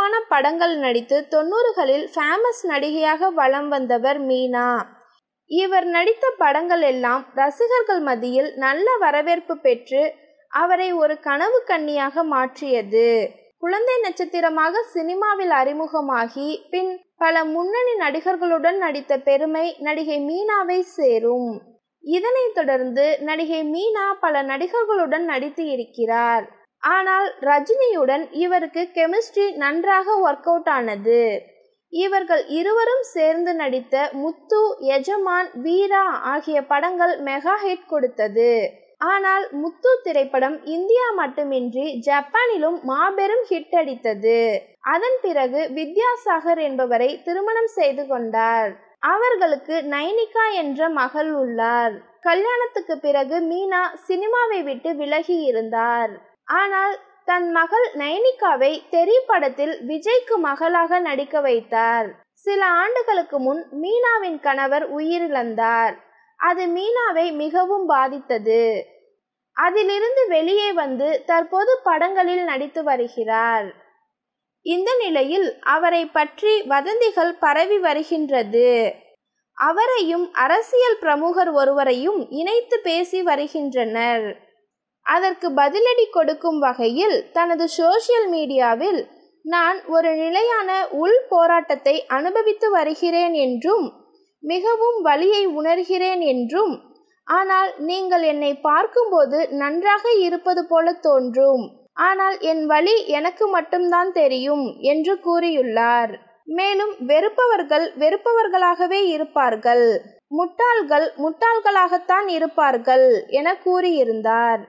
பிரபலமான படங்கள் நடித்து 90களில் ஃபேமஸ் நடிகையாக வலம் வந்தவர் மீனா. இவர் நடித்த படங்கள் எல்லாம் ரசிகர்கள் மத்தியில் நல்ல வரவேற்பு பெற்று அவரை ஒரு கனவு கன்னியாக மாற்றியது. குழந்தை நட்சத்திரமாக சினிமாவில் அறிமுகமாகி பின் பல முன்னணி நடிகர்களுடன் நடித்த பெருமை நடிகை மீனாவை சேரும். இதனைத் தொடர்ந்து நடிகை மீனா பல நடிகர்களுடன் நடித்து இருக்கிறார். ஆனால் ரஜினியுடன் இவருக்கு கெமிஸ்ட்ரி நன்றாக ஒர்க் அவுட் ஆனது. இவர்கள் இருவரும் சேர்ந்து நடித்த முத்து, எஜமான், வீரா ஆகிய படங்கள் மெகா ஹிட் கொடுத்தது. ஆனால் முத்து திரைப்படம் இந்தியா மட்டுமின்றி ஜப்பானிலும் மாபெரும் ஹிட் அடித்தது. அதன் பிறகு வித்யாசாகர் என்பவரை திருமணம் செய்து கொண்டார். அவர்களுக்கு நைனிகா என்ற மகள் உள்ளார். கல்யாணத்துக்கு பிறகு மீனா சினிமாவை விட்டு விலகி இருந்தார். ஆனால் தன் மகள் நைனிகாவை தெரி படத்தில் விஜய்க்கு மகளாக நடிக்க வைத்தார். சில ஆண்டுகளுக்கு முன் மீனாவின் கணவர் உயிரிழந்தார். அது மீனாவை மிகவும் பாதித்தது. அதிலிருந்து வெளியே வந்து தற்போது படங்களில் நடித்து வருகிறார். இந்த நிலையில் அவரை பற்றி வதந்திகள் பரவி வருகின்றது. அவரையும் அரசியல் பிரமுகர் ஒருவரையும் இணைத்து பேசி வருகின்றனர். அதற்கு பதிலடி கொடுக்கும் வகையில் தனது சோசியல் மீடியாவில் நான் ஒரு நிலையான உள் போராட்டத்தை அனுபவித்து வருகிறேன் என்றும் மிகவும் வலியை உணர்கிறேன் என்றும், ஆனால் நீங்கள் என்னை பார்க்கும்போது நன்றாக இருப்பது போல தோன்றும், ஆனால் என் வலி எனக்கு மட்டும்தான் தெரியும் என்று கூறியுள்ளார். மேலும் வெறுப்பவர்கள் வெறுப்பவர்களாகவே இருப்பார்கள், முட்டாள்கள் முட்டாள்களாகத்தான் இருப்பார்கள் என கூறியிருந்தார்.